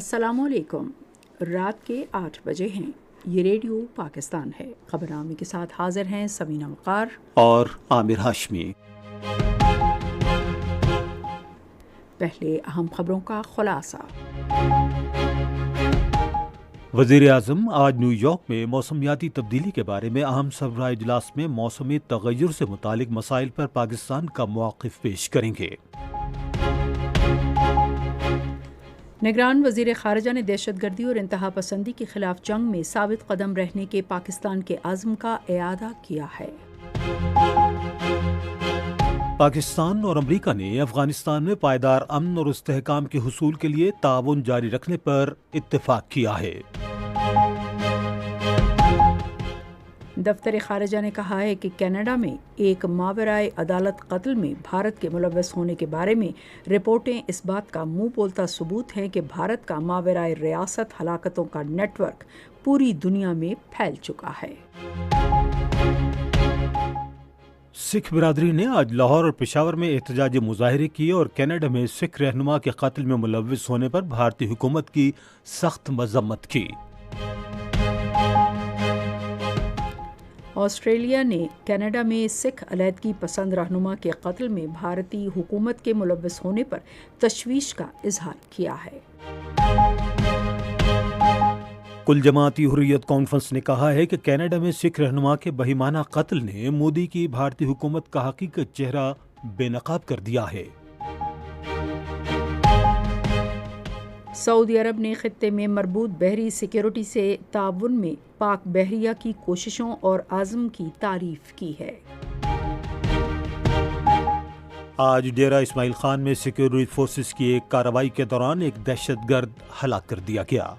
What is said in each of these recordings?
السلام علیکم۔ رات کے 8 بجے ہیں۔ یہ ریڈیو پاکستان ہے۔ خبرنامے کے ساتھ حاضر ہیں سمینہ وقار اور عامر ہاشمی۔ پہلے اہم خبروں کا خلاصہ۔ وزیر اعظم آج نیو یارک میں موسمیاتی تبدیلی کے بارے میں اہم سربراہ اجلاس میں موسمی تغیر سے متعلق مسائل پر پاکستان کا موقف پیش کریں گے۔ نگران وزیر خارجہ نے دہشت گردی اور انتہا پسندی کے خلاف جنگ میں ثابت قدم رہنے کے پاکستان کے عزم کا اعادہ کیا ہے۔ پاکستان اور امریکہ نے افغانستان میں پائیدار امن اور استحکام کے حصول کے لیے تعاون جاری رکھنے پر اتفاق کیا ہے۔ دفتر خارجہ نے کہا ہے کہ کینیڈا میں ایک ماورائے عدالت قتل میں بھارت کے ملوث ہونے کے بارے میں رپورٹیں اس بات کا منہ بولتا ثبوت ہیں کہ بھارت کا ماورائے ریاست ہلاکتوں کا نیٹ ورک پوری دنیا میں پھیل چکا ہے۔ سکھ برادری نے آج لاہور اور پشاور میں احتجاجی مظاہرے کیے اور کینیڈا میں سکھ رہنما کے قتل میں ملوث ہونے پر بھارتی حکومت کی سخت مذمت کی۔ آسٹریلیا نے کینیڈا میں سکھ علیحدگی پسند رہنما کے قتل میں بھارتی حکومت کے ملوث ہونے پر تشویش کا اظہار کیا ہے۔ کل جماعتی حریت کانفرنس نے کہا ہے کہ کینیڈا میں سکھ رہنما کے بہیمانہ قتل نے مودی کی بھارتی حکومت کا حقیقت چہرہ بے نقاب کر دیا ہے۔ سعودی عرب نے خطے میں مربوط بحری سیکیورٹی سے تعاون میں پاک بحریہ کی کوششوں اور عزم کی تعریف کی ہے۔ آج ڈیرہ اسماعیل خان میں سیکیورٹی فورسز کی ایک کارروائی کے دوران ایک دہشت گرد ہلاک کر دیا گیا۔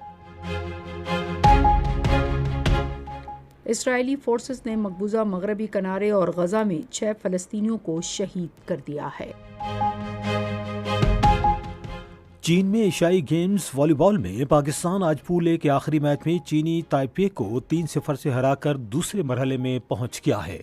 اسرائیلی فورسز نے مقبوضہ مغربی کنارے اور غزہ میں 6 فلسطینیوں کو شہید کر دیا ہے۔ چین میں ایشیائی گیمز والی بال میں پاکستان آج پول اے کے آخری میچ میں چینی تائپے کو 3-0 سے ہرا کر دوسرے مرحلے میں پہنچ گیا ہے۔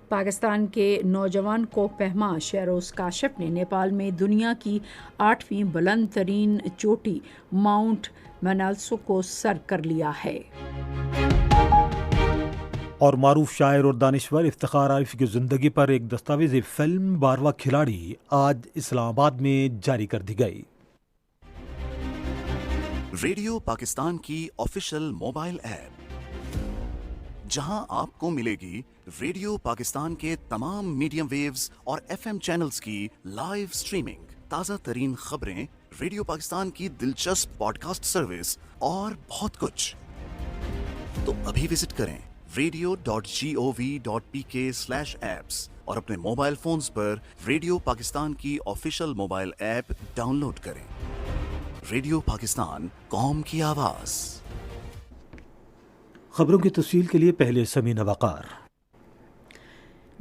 پاکستان کے نوجوان کوہ پیما شہروز کاشف نے نیپال میں دنیا کی 8ویں بلند ترین چوٹی ماؤنٹ مینالسو کو سر کر لیا ہے۔ اور معروف شاعر اور دانشور افتخار عارف کی زندگی پر ایک دستاویزی فلم 12واں کھلاڑی آج اسلام آباد میں جاری کر دی گئی۔ ریڈیو پاکستان کی آفیشیل موبائل ایپ، جہاں آپ کو ملے گی ریڈیو پاکستان کے تمام میڈیم ویوز اور FM چینلز کی لائیو سٹریمنگ، تازہ ترین خبریں، ریڈیو پاکستان کی دلچسپ پوڈ کاسٹ سروس اور بہت کچھ۔ تو ابھی وزٹ کریں radio.gov.pk/apps اور اپنے موبائل فونز پر ریڈیو پاکستان کی official mobile app download کریں۔ ریڈیو پاکستان، قوم کی آواز۔ خبروں کی تفصیل کے لیے پہلے سمینہ وقار۔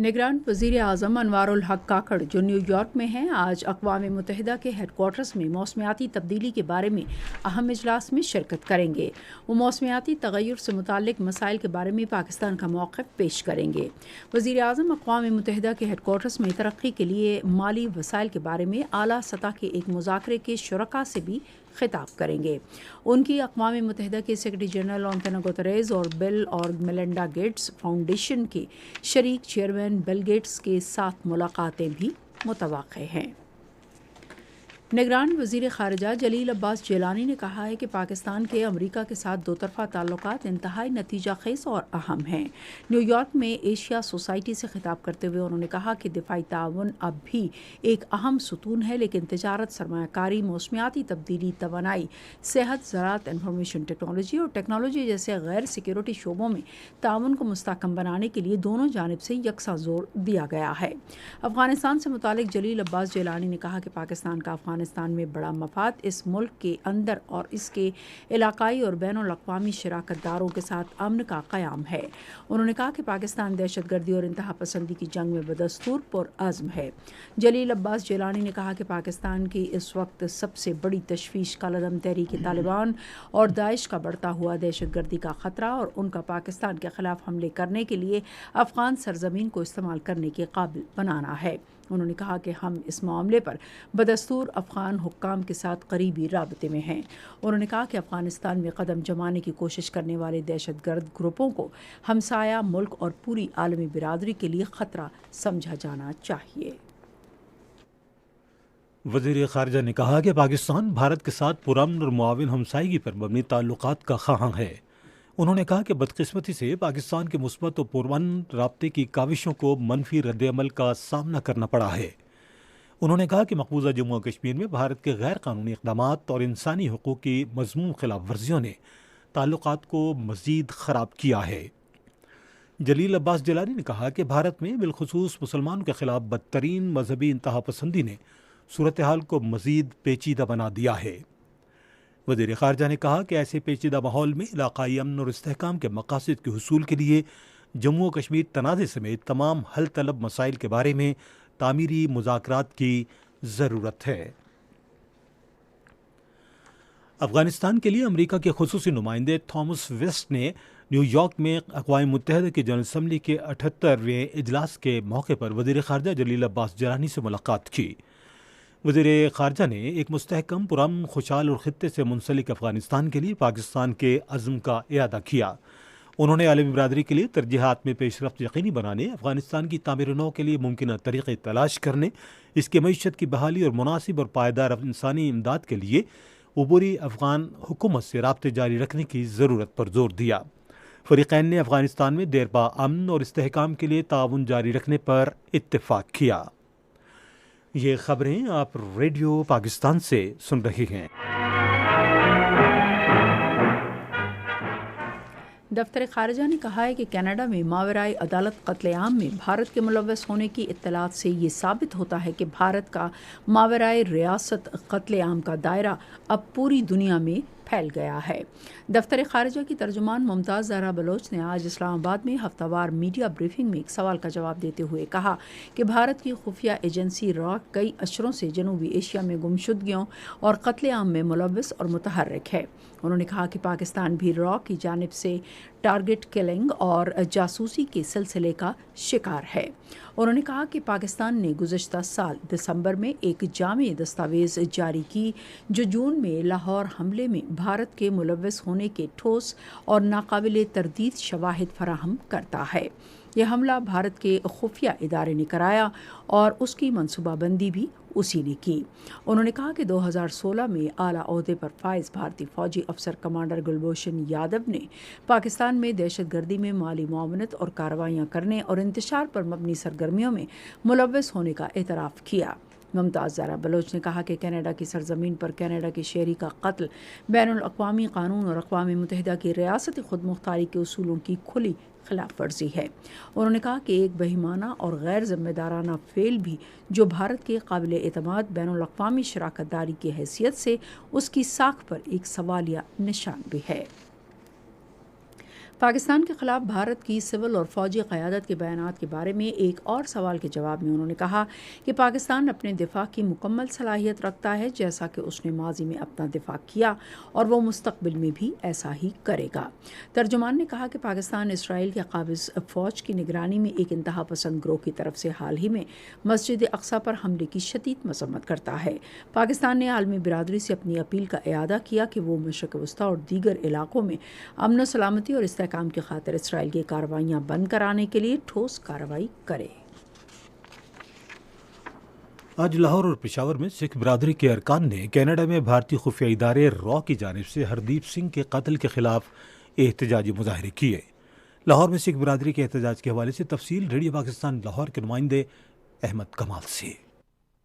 نگران وزیر اعظم انوار الحق کاکڑ جو نیو یارک میں ہیں، آج اقوام متحدہ کے ہیڈ کوارٹرز میں موسمیاتی تبدیلی کے بارے میں اہم اجلاس میں شرکت کریں گے۔ وہ موسمیاتی تغیر سے متعلق مسائل کے بارے میں پاکستان کا موقف پیش کریں گے۔ وزیر اعظم اقوام متحدہ کے ہیڈ کوارٹرز میں ترقی کے لیے مالی وسائل کے بارے میں اعلیٰ سطح کے ایک مذاکرے کے شرکاء سے بھی خطاب کریں گے۔ ان کی اقوام متحدہ کے سیکرٹری جنرل انتونیو گوتریز اور بل اور میلنڈا گیٹس فاؤنڈیشن کے شریک چیئرمین بل گیٹس کے ساتھ ملاقاتیں بھی متوقع ہیں۔ نگران وزیر خارجہ جلیل عباس جیلانی نے کہا ہے کہ پاکستان کے امریکہ کے ساتھ دو طرفہ تعلقات انتہائی نتیجہ خیز اور اہم ہیں۔ نیو یارک میں ایشیا سوسائٹی سے خطاب کرتے ہوئے انہوں نے کہا کہ دفاعی تعاون اب بھی ایک اہم ستون ہے، لیکن تجارت، سرمایہ کاری، موسمیاتی تبدیلی، توانائی، صحت، زراعت، انفارمیشن ٹیکنالوجی اور ٹیکنالوجی جیسے غیر سیکیورٹی شعبوں میں تعاون کو مستحکم بنانے کے لیے دونوں جانب سے یکساں زور دیا گیا ہے۔ افغانستان سے متعلق جلیل عباس جیلانی نے کہا کہ پاکستان کا افغانستان میں بڑا مفاد اس ملک کے اندر اور اس کے علاقائی اور بین الاقوامی شراکت داروں کے ساتھ امن کا قیام ہے۔ انہوں نے کہا کہ پاکستان دہشت گردی اور انتہا پسندی کی جنگ میں بدستور پرعزم ہے۔ جلیل عباس جیلانی نے کہا کہ پاکستان کی اس وقت سب سے بڑی تشویش کالعدم تحریک طالبان اور داعش کا بڑھتا ہوا دہشت گردی کا خطرہ اور ان کا پاکستان کے خلاف حملے کرنے کے لیے افغان سرزمین کو استعمال کرنے کے قابل بنانا ہے۔ انہوں نے کہا کہ ہم اس معاملے پر بدستور افغان حکام کے ساتھ قریبی رابطے میں ہیں۔ انہوں نے کہا کہ افغانستان میں قدم جمانے کی کوشش کرنے والے دہشت گرد گروپوں کو ہمسایہ ملک اور پوری عالمی برادری کے لیے خطرہ سمجھا جانا چاہیے۔ وزیر خارجہ نے کہا کہ پاکستان بھارت کے ساتھ پرامن اور معاون ہمسائیگی پر مبنی تعلقات کا خواہاں ہے۔ انہوں نے کہا کہ بدقسمتی سے پاکستان کے مثبت و پرامن رابطے کی کاوشوں کو منفی رد عمل کا سامنا کرنا پڑا ہے۔ انہوں نے کہا کہ مقبوضہ جموں و کشمیر میں بھارت کے غیر قانونی اقدامات اور انسانی حقوق کی مذموم خلاف ورزیوں نے تعلقات کو مزید خراب کیا ہے۔ جلیل عباس جیلانی نے کہا کہ بھارت میں بالخصوص مسلمانوں کے خلاف بدترین مذہبی انتہا پسندی نے صورتحال کو مزید پیچیدہ بنا دیا ہے۔ وزیر خارجہ نے کہا کہ ایسے پیچیدہ ماحول میں علاقائی امن اور استحکام کے مقاصد کے حصول کے لیے جموں و کشمیر تنازع سمیت تمام حل طلب مسائل کے بارے میں تعمیری مذاکرات کی ضرورت ہے۔ افغانستان کے لیے امریکہ کے خصوصی نمائندے تھامس ویسٹ نے نیو یارک میں اقوام متحدہ کی جنرل اسمبلی کے 78ویں اجلاس کے موقع پر وزیر خارجہ جلیل عباس جیلانی سے ملاقات کی۔ وزیر خارجہ نے ایک مستحکم، پرامن، خوشحال اور خطے سے منسلک افغانستان کے لیے پاکستان کے عزم کا اعادہ کیا۔ انہوں نے عالمی برادری کے لیے ترجیحات میں پیش رفت یقینی بنانے، افغانستان کی تعمیر نو کے لیے ممکنہ طریقے تلاش کرنے، اس کے معیشت کی بحالی اور مناسب اور پائیدار انسانی امداد کے لیے عبوری افغان حکومت سے رابطے جاری رکھنے کی ضرورت پر زور دیا۔ فریقین نے افغانستان میں دیرپا امن اور استحکام کے لیے تعاون جاری رکھنے پر اتفاق کیا۔ یہ خبریں آپ ریڈیو پاکستان سے سن رہی ہیں۔ دفتر خارجہ نے کہا ہے کہ کینیڈا میں ماورائے عدالت قتل عام میں بھارت کے ملوث ہونے کی اطلاعات سے یہ ثابت ہوتا ہے کہ بھارت کا ماورائے ریاست قتل عام کا دائرہ اب پوری دنیا میں پھیل گیا ہے۔ دفتر خارجہ کی ترجمان ممتاز زہرا بلوچ نے آج اسلام آباد میں ہفتہ وار میڈیا بریفنگ میں ایک سوال کا جواب دیتے ہوئے کہا کہ بھارت کی خفیہ ایجنسی را کئی اشروں سے جنوبی ایشیا میں گمشدگیوں اور قتل عام میں ملوث اور متحرک ہے۔ انہوں نے کہا کہ پاکستان بھی را کی جانب سے ٹارگٹ کلنگ اور جاسوسی کے سلسلے کا شکار ہے۔ انہوں نے کہا کہ پاکستان نے گزشتہ سال دسمبر میں ایک جامع دستاویز جاری کی جو جون میں لاہور حملے میں بھارت کے ملوث ہونے کے ٹھوس اور ناقابل تردید شواہد فراہم کرتا ہے۔ یہ حملہ بھارت کے خفیہ ادارے نے کرایا اور اس کی منصوبہ بندی بھی اسی نے کی۔ انہوں نے کہا کہ 2016 میں اعلیٰ عہدے پر فائز بھارتی فوجی افسر کمانڈر گلبھوشن یادو نے پاکستان میں دہشت گردی میں مالی معاونت اور کارروائیاں کرنے اور انتشار پر مبنی سرگرمیوں میں ملوث ہونے کا اعتراف کیا۔ ممتاز زہرا بلوچ نے کہا کہ کینیڈا کی سرزمین پر کینیڈا کے شہری کا قتل بین الاقوامی قانون اور اقوام متحدہ کی ریاستی خود مختاری کے اصولوں کی کھلی خلاف ورزی ہے۔ انہوں نے کہا کہ ایک بہیمانہ اور غیر ذمہ دارانہ فعل بھی جو بھارت کے قابل اعتماد بین الاقوامی شراکت داری کی حیثیت سے اس کی ساکھ پر ایک سوالیہ نشان بھی ہے۔ پاکستان کے خلاف بھارت کی سول اور فوجی قیادت کے بیانات کے بارے میں ایک اور سوال کے جواب میں انہوں نے کہا کہ پاکستان اپنے دفاع کی مکمل صلاحیت رکھتا ہے جیسا کہ اس نے ماضی میں اپنا دفاع کیا اور وہ مستقبل میں بھی ایسا ہی کرے گا۔ ترجمان نے کہا کہ پاکستان اسرائیل کے قابض فوج کی نگرانی میں ایک انتہا پسند گروہ کی طرف سے حال ہی میں مسجد اقصیٰ پر حملے کی شدید مذمت کرتا ہے۔ پاکستان نے عالمی برادری سے اپنی اپیل کا اعادہ کیا کہ وہ مشرق وسطیٰ اور دیگر علاقوں میں امن و سلامتی اور استحکام کی خاطر اسرائیل کی کارروائیاں بند کرانے کے لیے ٹھوس کارروائی کرے۔ آج لاہور اور پشاور میں سکھ برادری کے ارکان نے کینیڈا میں بھارتی خفیہ ادارے را کی جانب سے ہردیپ سنگھ کے قتل کے خلاف احتجاجی مظاہرے کیے۔ لاہور میں سکھ برادری کے احتجاج کے حوالے سے تفصیل ریڈیو پاکستان لاہور کے نمائندے احمد کمال سے۔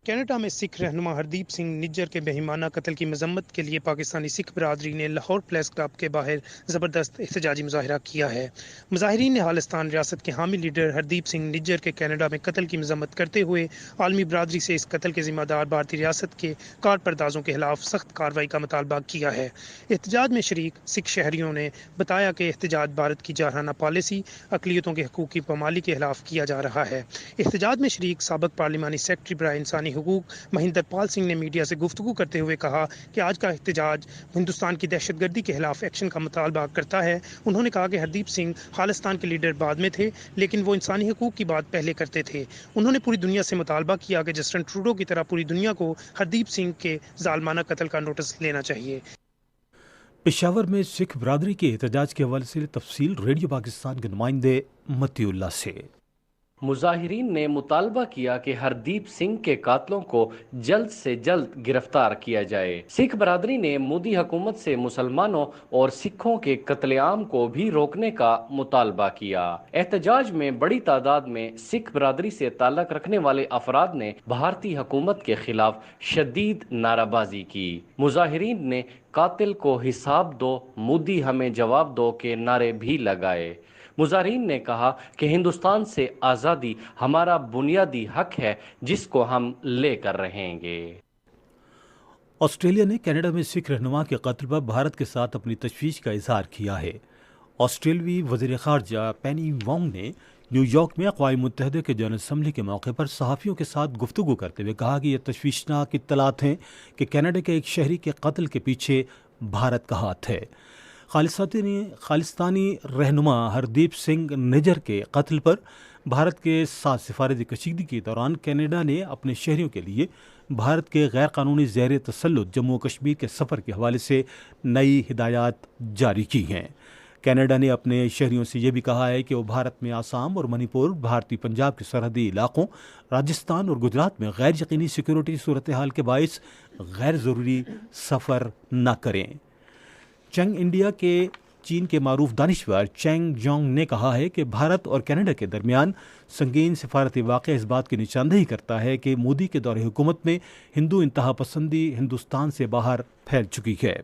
کینیڈا میں سکھ رہنما ہردیپ سنگھ نجر کے بہیمانہ قتل کی مذمت کے لیے پاکستانی سکھ برادری نے لاہور پریس کلب کے باہر زبردست احتجاجی مظاہرہ کیا ہے۔ مظاہرین نے خالصتان ریاست کے حامی لیڈر ہردیپ سنگھ نجر کے کینیڈا میں قتل کی مذمت کرتے ہوئے عالمی برادری سے اس قتل کے ذمہ دار بھارتی ریاست کے کار پردازوں کے خلاف سخت کارروائی کا مطالبہ کیا ہے۔ احتجاج میں شریک سکھ شہریوں نے بتایا کہ احتجاج بھارت کی جارحانہ پالیسی اقلیتوں کے حقوق کی پامالی کے خلاف کیا جا رہا ہے۔ احتجاج میں شریک سابق پارلیمانی سیکرٹری برائے انسانی حقوق مہندر پال سنگھ نے میڈیا سے گفتگو کرتے ہوئے کہا کہ آج کا احتجاج ہندوستان کی دہشت گردی کے خلاف ایکشن کا مطالبہ کرتا ہے۔ انہوں نے کہا کہ ہردیپ سنگھ خالصتان کے لیڈر بعد میں تھے، لیکن وہ انسانی حقوق کی بات پہلے کرتے تھے۔ انہوں نے پوری دنیا سے مطالبہ کیا کہ جسٹن ٹروڈو کی طرح پوری دنیا کو ہردیپ سنگھ کے ظالمانہ قتل کا نوٹس لینا چاہیے۔ پشاور میں سکھ برادری کے احتجاج کے حوالے سے تفصیل ریڈیو پاکستان کے نمائندے متی اللہ سے۔ مظاہرین نے مطالبہ کیا کہ ہردیپ سنگھ کے قاتلوں کو جلد سے جلد گرفتار کیا جائے۔ سکھ برادری نے مودی حکومت سے مسلمانوں اور سکھوں کے قتل عام کو بھی روکنے کا مطالبہ کیا۔ احتجاج میں بڑی تعداد میں سکھ برادری سے تعلق رکھنے والے افراد نے بھارتی حکومت کے خلاف شدید نعرہ بازی کی۔ مظاہرین نے قاتل کو حساب دو، مودی ہمیں جواب دو کے نعرے بھی لگائے۔ مظاہرین نے کہا کہ ہندوستان سے آزادی ہمارا بنیادی حق ہے جس کو ہم لے کر رہیں گے۔ آسٹریلیا نے کینیڈا میں سکھ رہنما کے قتل پر بھارت کے ساتھ اپنی تشویش کا اظہار کیا ہے۔ آسٹریلوی وزیر خارجہ پینی وانگ نے نیو یارک میں اقوام متحدہ کے جنرل اسمبلی کے موقع پر صحافیوں کے ساتھ گفتگو کرتے ہوئے کہا کہ یہ تشویشناک اطلاعات ہیں کہ کینیڈا کے ایک شہری کے قتل کے پیچھے بھارت کا ہاتھ ہے۔ خالصتانی رہنما ہردیپ سنگھ نجر کے قتل پر بھارت کے ساتھ سفارتی کشیدگی کے دوران کینیڈا نے اپنے شہریوں کے لیے بھارت کے غیر قانونی زیر تسلط جموں و کشمیر کے سفر کے حوالے سے نئی ہدایات جاری کی ہیں۔ کینیڈا نے اپنے شہریوں سے یہ بھی کہا ہے کہ وہ بھارت میں آسام اور منی پور، بھارتی پنجاب کے سرحدی علاقوں، راجستھان اور گجرات میں غیر یقینی سیکورٹی صورتحال کے باعث غیر ضروری سفر نہ کریں۔ چینگ انڈیا کے چین کے معروف دانشور چینگ جانگ نے کہا ہے کہ بھارت اور کینیڈا کے درمیان سنگین سفارتی واقعہ اس بات کی نشاندہی کرتا ہے کہ مودی کے دور حکومت میں ہندو انتہا پسندی ہندوستان سے باہر پھیل چکی ہے۔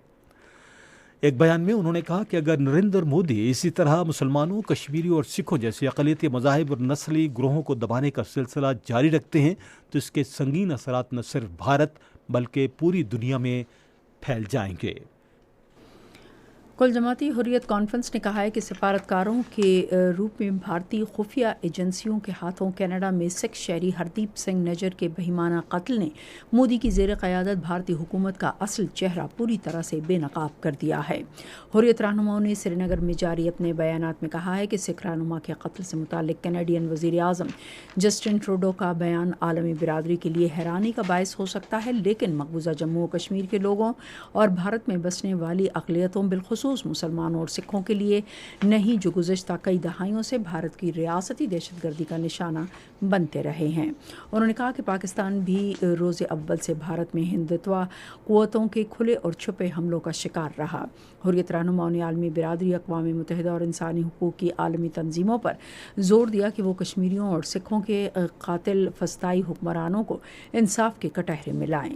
ایک بیان میں انہوں نے کہا کہ اگر نریندر مودی اسی طرح مسلمانوں، کشمیریوں اور سکھوں جیسے اقلیتی مذاہب اور نسلی گروہوں کو دبانے کا سلسلہ جاری رکھتے ہیں تو اس کے سنگین اثرات نہ صرف بھارت بلکہ پوری دنیا میں پھیل جائیں گے۔ کل جماعتی حریت کانفرنس نے کہا ہے کہ سفارتکاروں کے روپ میں بھارتی خفیہ ایجنسیوں کے ہاتھوں کینیڈا میں سکھ شہری ہردیپ سنگھ نجر کے بہیمانہ قتل نے مودی کی زیر قیادت بھارتی حکومت کا اصل چہرہ پوری طرح سے بے نقاب کر دیا ہے۔ حریت رہنماؤں نے سری نگر میں جاری اپنے بیانات میں کہا ہے کہ سکھ رہنما کے قتل سے متعلق کینیڈین وزیر اعظم جسٹن ٹروڈو کا بیان عالمی برادری کے لیے حیرانی کا باعث ہو سکتا ہے، لیکن مقبوضہ جموں و کشمیر کے لوگوں اور بھارت میں بسنے والی اقلیتوں بالخصوص مسلمانوں اور سکھوں کے لیے نہیں، جو گزشتہ کئی دہائیوں سے بھارت کی ریاستی دہشت گردی کا نشانہ بنتے رہے ہیں۔ انہوں نے کہا کہ پاکستان بھی روز اول سے بھارت میں ہندتوا قوتوں کے کھلے اور چھپے حملوں کا شکار رہا۔ حریت رہنماؤں نے عالمی برادری، اقوام متحدہ اور انسانی حقوق کی عالمی تنظیموں پر زور دیا کہ وہ کشمیریوں اور سکھوں کے قاتل فسطائی حکمرانوں کو انصاف کے کٹہرے میں لائیں۔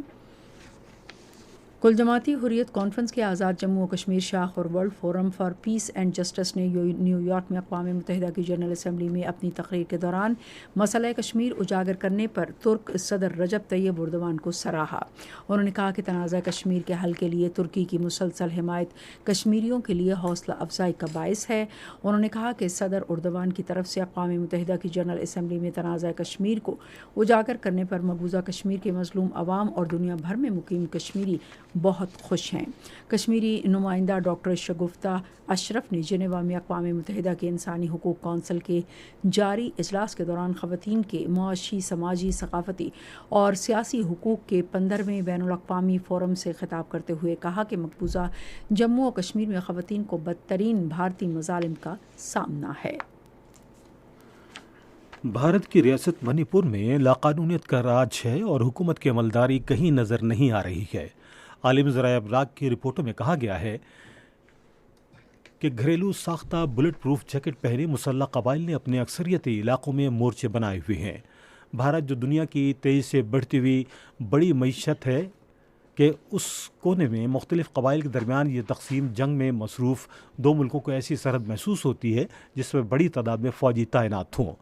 کل جماعتی حریت کانفرنس کے آزاد جموں و کشمیر شاخ اور world forum for piece and justice نے نیو یارک میں اقوام متحدہ کی جنرل اسمبلی میں اپنی تقریر کے دوران مسئلہ کشمیر اجاگر کرنے پر ترک صدر رجب طیب اردوان کو سراہا۔ انہوں نے کہا کہ تنازع کشمیر کے حل کے لیے ترکی کی مسلسل حمایت کشمیریوں کے لیے حوصلہ افزائی کا باعث ہے۔ انہوں نے کہا کہ صدر اردوان کی طرف سے اقوام متحدہ کی جنرل اسمبلی میں تنازع کشمیر کو اجاگر کرنے پر مقبوضہ کشمیر کے مظلوم عوام اور دنیا بھر میں مقیم کشمیری بہت خوش ہیں۔ کشمیری نمائندہ ڈاکٹر شگفتہ اشرف نے جنیوا میں اقوام متحدہ کے انسانی حقوق کونسل کے جاری اجلاس کے دوران خواتین کے معاشی، سماجی، ثقافتی اور سیاسی حقوق کے 15ویں بین الاقوامی فورم سے خطاب کرتے ہوئے کہا کہ مقبوضہ جموں و کشمیر میں خواتین کو بدترین بھارتی مظالم کا سامنا ہے۔ بھارت کی ریاست منی پور میں لاقانونیت کا راج ہے اور حکومت کی عملداری کہیں نظر نہیں آ رہی ہے۔ عالمی ذرائع ابلاغ کی رپورٹوں میں کہا گیا ہے کہ گھریلو ساختہ بلٹ پروف جیکٹ پہنے مسلح قبائل نے اپنے اکثریتی علاقوں میں مورچے بنائے ہوئے ہیں۔ بھارت جو دنیا کی تیزی سے بڑھتی ہوئی بڑی معیشت ہے کہ اس کونے میں مختلف قبائل کے درمیان یہ تقسیم جنگ میں مصروف دو ملکوں کو ایسی سرحد محسوس ہوتی ہے جس میں بڑی تعداد میں فوجی تعینات ہوں۔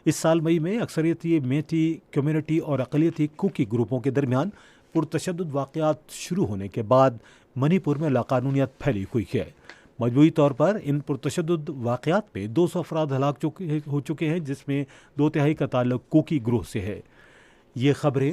اس سال مئی میں اکثریتی میتی کمیونٹی اور اقلیتی کوکی گروپوں کے درمیان پرتشدد واقعات شروع ہونے کے بعد منی پور میں لاقانونیت پھیلی ہوئی ہے۔ مجموعی طور پر ان پرتشدد واقعات میں 200 افراد ہلاک ہو چکے ہیں، جس میں 2/3 کا تعلق کوکی گروہ سے ہے۔ یہ خبریں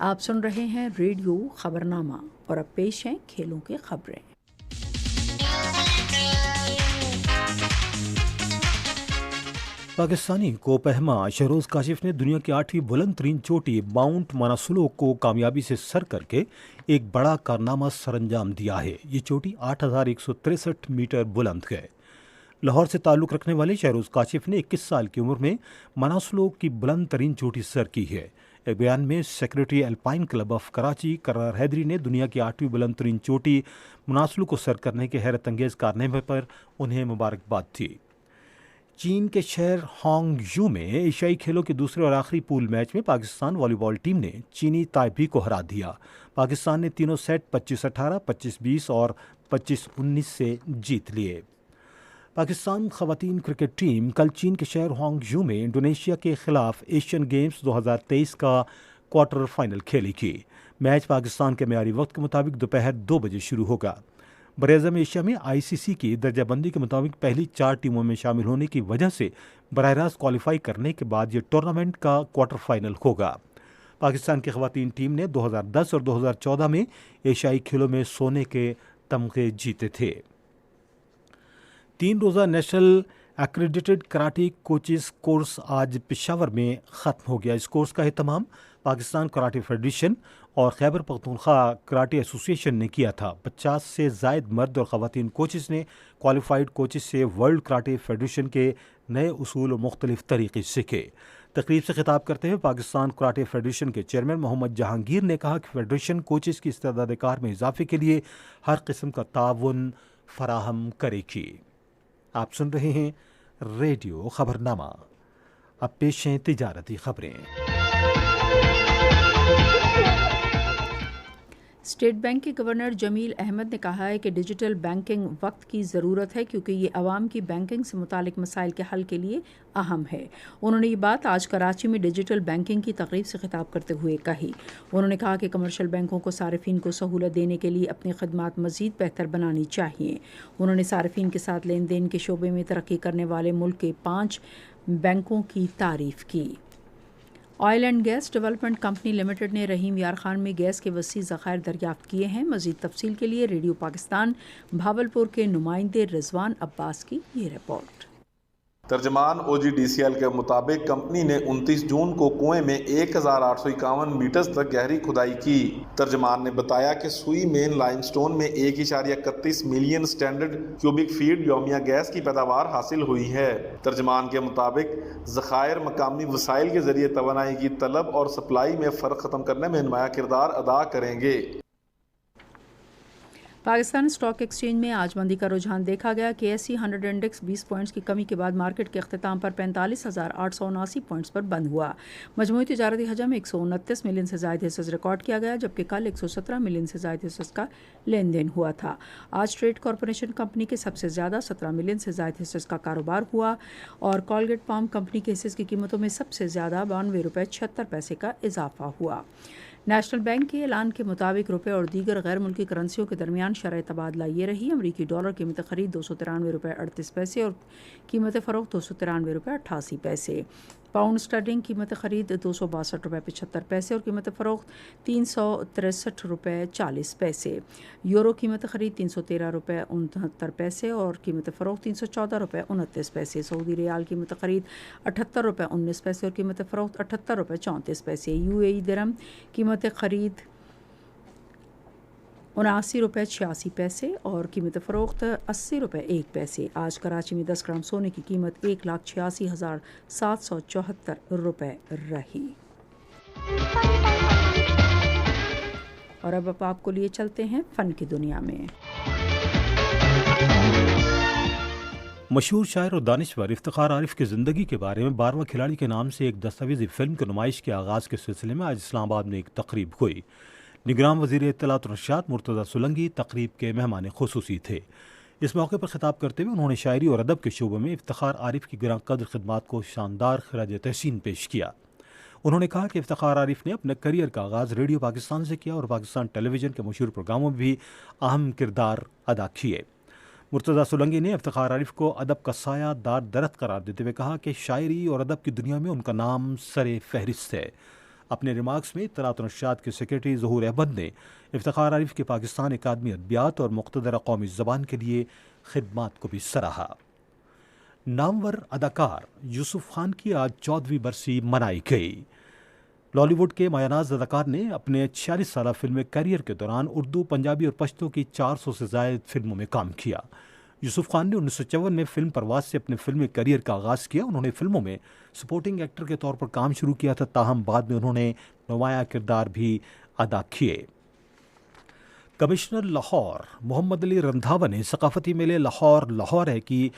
آپ سن رہے ہیں ریڈیو خبرنامہ اور اب پیش ہیں کھیلوں کی خبریں۔ پاکستانی کوپہما شہروز کاشف نے دنیا کی 8ویں بلند ترین چوٹی ماؤنٹ ماناسلو کو کامیابی سے سر کر کے ایک بڑا کارنامہ سر انجام دیا ہے۔ یہ چوٹی 8163 میٹر بلند ہے۔ لاہور سے تعلق رکھنے والے شہروز کاشف نے 21 سال کی عمر میں ماناسلو کی بلند ترین چوٹی سر کی ہے۔ ایک بیان میں secretary alpine club of Karachi قرار حیدری نے دنیا کی 8ویں بلند ترین چوٹی ماناسلو کو سر کرنے کے حیرت انگیز کارنامے پر انہیں مبارکباد دی۔ چین کے شہر ہانگ یو میں ایشیائی کھیلوں کے دوسرے اور آخری پول میچ میں پاکستان والی بال ٹیم نے چینی تائپی کو ہرا دیا۔ پاکستان نے تینوں سیٹ 25-18، 25-20 اور 25-19 سے جیت لیے۔ پاکستان خواتین کرکٹ ٹیم کل چین کے شہر ہانگ یو میں انڈونیشیا کے خلاف ایشین گیمز 2023 کا کوارٹر فائنل کھیلے گی۔ میچ پاکستان کے معیاری وقت کے مطابق دوپہر 2 بجے شروع ہوگا۔ براعظم ایشیا میں ICC کی درجہ بندی کے مطابق پہلی 4 ٹیموں میں شامل ہونے کی وجہ سے براہ راست کوالیفائی کرنے کے بعد یہ ٹورنامنٹ کا کوارٹر فائنل ہوگا۔ پاکستان کی خواتین ٹیم نے 2010 اور 2014 میں ایشیائی کھیلوں میں سونے کے تمغے جیتے تھے۔ 3 روزہ national accredited karate coaches course آج پشاور میں ختم ہو گیا۔ اس کورس کا اہتمام پاکستان کراٹے فیڈریشن اور خیبر پختونخوا کراٹے ایسوسی ایشن نے کیا تھا۔ 50 سے زائد مرد اور خواتین کوچز نے کوالیفائڈ کوچز سے ورلڈ کراٹے فیڈریشن کے نئے اصول اور مختلف طریقے سیکھے۔ تقریب سے خطاب کرتے ہوئے پاکستان کراٹے فیڈریشن کے چیئرمین محمد جہانگیر نے کہا کہ فیڈریشن کوچز کی استعداد کار میں اضافے کے لیے ہر قسم کا تعاون فراہم کرے گی۔ آپ سن رہے ہیں ریڈیو خبرنامہ۔ اب پیش ہیں تجارتی خبریں۔ اسٹیٹ بینک کے گورنر جمیل احمد نے کہا ہے کہ ڈیجیٹل بینکنگ وقت کی ضرورت ہے کیونکہ یہ عوام کی بینکنگ سے متعلق مسائل کے حل کے لیے اہم ہے۔ انہوں نے یہ بات آج کراچی میں ڈیجیٹل بینکنگ کی تقریب سے خطاب کرتے ہوئے کہی۔ انہوں نے کہا کہ کمرشل بینکوں کو صارفین کو سہولت دینے کے لیے اپنی خدمات مزید بہتر بنانی چاہیے۔ انہوں نے صارفین کے ساتھ لین دین کے شعبے میں ترقی کرنے والے ملک کے 5 بینکوں کی تعریف کی۔ Oil and gas development company limited نے رحیم یار خان میں گیس کے وسیع ذخائر دریافت کیے ہیں۔ مزید تفصیل کے لیے ریڈیو پاکستان بھاولپور کے نمائندے رضوان عباس کی یہ رپورٹ۔ ترجمان OGDCL کے مطابق کمپنی نے 29 جون کو کنویں میں 1851 میٹر تک گہری کھدائی کی۔ ترجمان نے بتایا کہ سوئی مین لائم سٹون میں 1.31 ملین سٹینڈرڈ کیوبک فیٹ یومیہ گیس کی پیداوار حاصل ہوئی ہے۔ ترجمان کے مطابق ذخائر مقامی وسائل کے ذریعے توانائی کی طلب اور سپلائی میں فرق ختم کرنے میں نمایاں کردار ادا کریں گے۔ پاکستان اسٹاک ایکسچینج میں آج مندی کا رجحان دیکھا گیا کہ SE 100 انڈیکس 20 پوائنٹس کی کمی کے بعد مارکیٹ کے اختتام پر 45,879 پوائنٹس پر بند ہوا۔ مجموعی تجارتی حجم 129 ملین سے زائد حصص ریکارڈ کیا گیا، جبکہ کل 117 ملین سے زائد حصص کا لین دین ہوا تھا۔ آج ٹریڈ کارپوریشن کمپنی کے سب سے زیادہ 17 ملین سے زائد حصص کا کاروبار ہوا اور کولگیٹ پام کمپنی کے حصص کی قیمتوں میں سب سے زیادہ 92.76 روپے کا اضافہ ہوا۔ نیشنل بینک کے اعلان کے مطابق روپے اور دیگر غیر ملکی کرنسیوں کے درمیان شرح تبادلہ یہ رہی: امریکی ڈالر قیمت خرید 293.38 اور قیمت فروخت 293.88۔ پاؤنڈ اسٹرلنگ قیمت خرید 262.75 اور قیمت فروخت 363.40۔ یورو قیمت خرید 313.69 اور قیمت فروخت 314.29۔ سعودی ریال قیمت خرید 78.19 اور قیمت فروخت 78.34۔ UAE درہم قیمت خرید 79.86 اور قیمت فروخت 80.01۔ آج کراچی میں 10 گرام سونے کی قیمت 1,86,774 روپے رہی۔ اور اب آپ کو لیے چلتے ہیں فن کی دنیا میں۔ مشہور شاعر اور دانشور افتخار عارف کی زندگی کے بارے میں 12واں کھلاڑی کے نام سے ایک دستاویزی فلم کی نمائش کے آغاز کے سلسلے میں آج اسلام آباد میں ایک تقریب ہوئی۔ نگراں وزیر اطلاعات و ارشاد مرتضیٰ سولنگی تقریب کے مہمان خصوصی تھے۔ اس موقع پر خطاب کرتے ہوئے انہوں نے شاعری اور ادب کے شعبے میں افتخار عارف کی گراں قدر خدمات کو شاندار خراج تحسین پیش کیا۔ انہوں نے کہا کہ افتخار عارف نے اپنے کیریئر کا آغاز ریڈیو پاکستان سے کیا اور پاکستان ٹیلی ویژن کے مشہور پروگراموں میں بھی اہم کردار ادا کیے۔ مرتضیٰ سولنگی نے افتخار عارف کو ادب کا سایہ دار درخت قرار دیتے ہوئے کہا کہ شاعری اور ادب کی دنیا میں ان کا نام سر فہرست ہے۔ اپنے ریمارکس میں اطلاعات و نشریات کے سیکرٹری ظہور احمد نے افتخار عارف کی پاکستان اکادمی ادبیات اور مقتدرہ قومی زبان کے لیے خدمات کو بھی سراہا۔ نامور اداکار یوسف خان کی آج 14ویں برسی منائی گئی۔ لالی ووڈ کے مایہ ناز اداکار نے اپنے 46 سالہ فلمی کیریئر کے دوران اردو، پنجابی اور پشتو کی 400 سے زائد فلموں میں کام کیا۔ یوسف خان نے 1954 میں فلم پرواز سے اپنے فلمی کیریئر کا آغاز کیا۔ انہوں نے فلموں میں سپورٹنگ ایکٹر کے طور پر کام شروع کیا تھا، تاہم بعد میں انہوں نے نمایاں کردار بھی ادا کیے۔ کمشنر لاہور محمد علی رندھاوا نے ثقافتی میلے لاہور ہے کی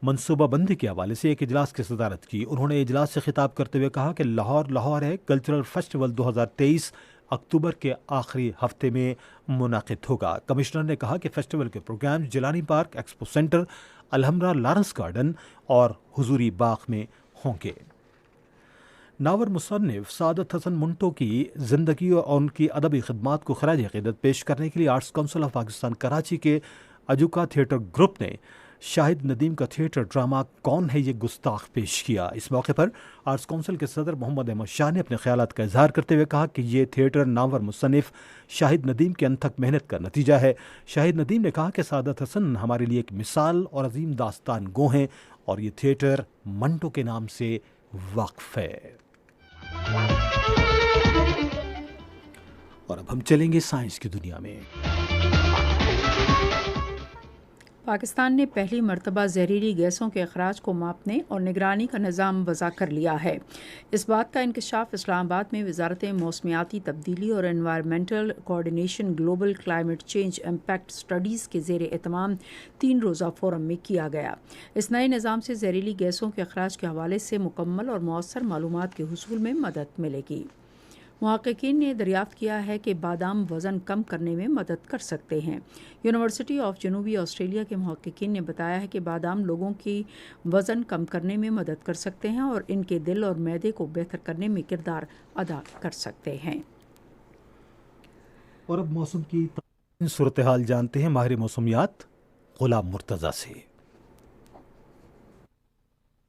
منصوبہ بندی کے حوالے سے ایک اجلاس کی صدارت کی۔ انہوں نے اجلاس سے خطاب کرتے ہوئے کہا کہ لاہور ہے کلچرل فیسٹیول 2023 اکتوبر کے آخری ہفتے میں منعقد ہوگا۔ کمشنر نے کہا کہ فیسٹیول کے programme Jilani park, expo centre, Alhamra Lawrence garden اور حضوری باغ میں ہوں گے۔ ناور مصنف سعادت حسن منٹو کی زندگی اور ان کی ادبی خدمات کو خراج عقیدت پیش کرنے کے لیے arts council of Pakistan Karachi کے اجوکا تھیٹر گروپ نے شاہد ندیم کا تھیٹر ڈرامہ کون ہے یہ گستاخ پیش کیا۔ اس موقع پر آرٹس کونسل کے صدر محمد احمد شاہ نے اپنے خیالات کا اظہار کرتے ہوئے کہا کہ یہ تھیٹر نامور مصنف شاہد ندیم کے انتھک محنت کا نتیجہ ہے۔ شاہد ندیم نے کہا کہ سعادت حسن ہمارے لیے ایک مثال اور عظیم داستان گو ہیں اور یہ تھیٹر منٹو کے نام سے واقف ہے۔ اور اب ہم چلیں گے سائنس کی دنیا میں۔ پاکستان نے پہلی مرتبہ زہریلی گیسوں کے اخراج کو ماپنے اور نگرانی کا نظام وضع کر لیا ہے۔ اس بات کا انکشاف اسلام آباد میں وزارت موسمیاتی تبدیلی اور environmental coordination global climate change impact studies کے زیر اہتمام 3 روزہ فورم میں کیا گیا۔ اس نئے نظام سے زہریلی گیسوں کے اخراج کے حوالے سے مکمل اور مؤثر معلومات کے حصول میں مدد ملے گی۔ محققین نے دریافت کیا ہے کہ بادام وزن کم کرنے میں مدد کر سکتے ہیں۔ یونیورسٹی آف جنوبی آسٹریلیا کے محققین نے بتایا ہے کہ بادام لوگوں کی وزن کم کرنے میں مدد کر سکتے ہیں اور ان کے دل اور معدے کو بہتر کرنے میں کردار ادا کر سکتے ہیں۔ اور اب موسم کی صورتحال جانتے ہیں ماہر موسمیات غلام مرتضیٰ سے۔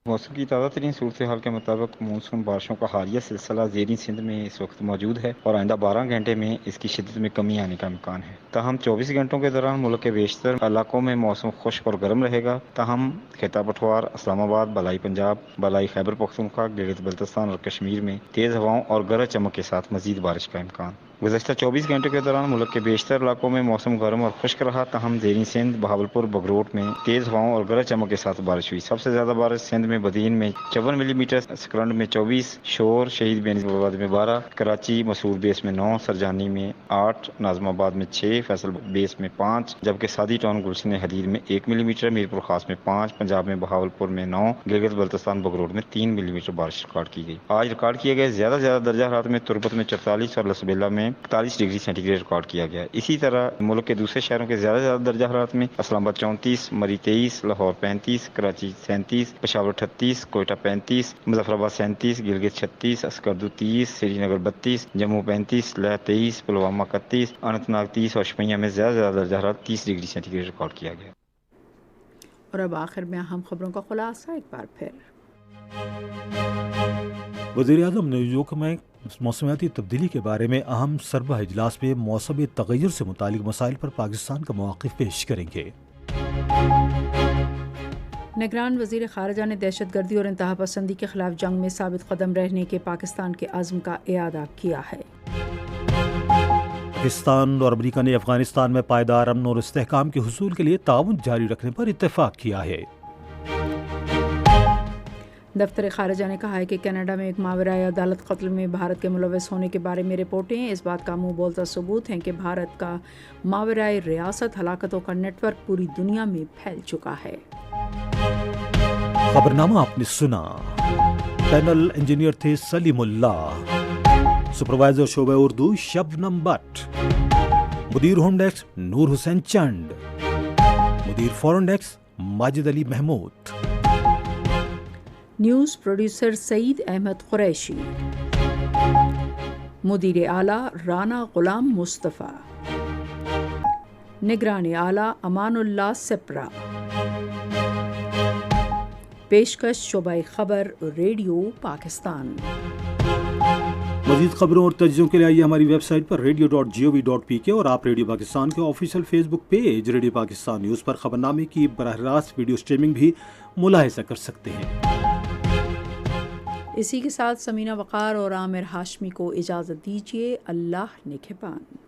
موسم کی تازہ ترین صورتحال کے مطابق مونسون بارشوں کا حالیہ سلسلہ زیریں سندھ میں اس وقت موجود ہے اور آئندہ 12 گھنٹے میں اس کی شدت میں کمی آنے کا امکان ہے۔ تاہم 24 گھنٹوں کے دوران ملک کے بیشتر علاقوں میں موسم خشک اور گرم رہے گا۔ تاہم خطہ پٹوار، اسلام آباد، بالائی پنجاب، بالائی خیبر پختونخوا، گلگت بلتستان اور کشمیر میں تیز ہواؤں اور گرج چمک کے ساتھ مزید بارش کا امکان۔ گزشتہ 24 گھنٹوں کے دوران ملک کے بیشتر علاقوں میں موسم گرم اور خشک رہا، تاہم زیریں سندھ، بہاولپور، بگروٹ میں تیز ہواؤں اور گرج چمک کے ساتھ بارش ہوئی۔ سب سے زیادہ بارش سندھ میں بدین میں 54 ملی میٹر، سکرنڈ میں 24، شور شہید بینظیر آباد میں 12، کراچی مسعود بیس میں 9، سرجانی میں 8، ناظم آباد میں 6، فیصل بیس میں 5، جبکہ سادی ٹاؤن گلشن حدید میں 1 ملی میٹر، میرپور خاص میں 5، پنجاب میں بہاولپور میں 9، گلگت بلتستان بگروٹ میں 3 ملی میٹر بارش ریکارڈ کی گئی۔ آج ریکارڈ کیے گئے زیادہ سے زیادہ درجہ حرارت میں تربت میں 44 اور لسبیلا میں 41 ڈگری سینٹی گریڈ ریکارڈ کیا گیا۔ اسی طرح ملک کے دوسرے شہروں کے زیادہ سے زیادہ درجہ حرارت میں اسلام آباد 34، مری 23، لاہور 35، کراچی 37، پشاور 38، کوئٹہ 35، مظفر آباد 37، گلگت 36، اسکردو 30، سری نگر 32، جموں 35، لیہ 23، پلوامہ 31، اننت ناگ 30 اور شپیاں میں زیادہ سے زیادہ درجہ حرارت 30 ڈگری سینٹی گریڈ ریکارڈ کیا گیا۔ اور اب آخر میں اہم خبروں کا خلاصہ ایک بار پھر۔ وزیر اعظم نیو یارک میں موسمیاتی تبدیلی کے بارے میں اہم سربراہ اجلاس میں موسمی تغیر سے متعلق مسائل پر پاکستان کا مواقف پیش کریں گے۔ نگران وزیر خارجہ نے دہشت گردی اور انتہا پسندی کے خلاف جنگ میں ثابت قدم رہنے کے پاکستان کے عزم کا اعادہ کیا ہے۔ پاکستان اور امریکہ نے افغانستان میں پائیدار امن اور استحکام کے حصول کے لیے تعاون جاری رکھنے پر اتفاق کیا ہے۔ دفتر خارجہ نے کہا ہے کہ کینیڈا میں ایک ماورائے عدالت قتل میں بھارت کے ملوث ہونے کے بارے میں رپورٹیں اس بات کا منہ بولتا ثبوت ہیں کہ بھارت کا ماورائے ریاست ہلاکتوں کا نیٹ ورک پوری دنیا میں پھیل چکا ہے۔ خبرنامہ آپ نے سنا۔ پینل انجینئر تھے سلیم اللہ، سپروائزر شعبہ اردو شبنم بٹ، مدیر ہوم ڈیسک نور حسین چند، مدیر فورن ڈیسک ماجد علی محمود، نیوز پروڈیوسر سعید احمد قریشی، مدیر اعلیٰ رانا غلام مصطفیٰ، نگران اعلیٰ امان اللہ سپرا، پیشکش شعبہ خبر ریڈیو پاکستان۔ مزید خبروں اور تجزیوں کے لیے آئیے ہماری ویب سائٹ پر radio.gov.pk اور آپ ریڈیو پاکستان کے آفیشیل فیس بک پیج ریڈیو پاکستان نیوز پر خبرنامے کی براہ راست ویڈیو اسٹریمنگ بھی ملاحظہ کر سکتے ہیں۔ اسی کے ساتھ سمینہ وقار اور عامر ہاشمی کو اجازت دیجیے۔ اللہ نگہبان۔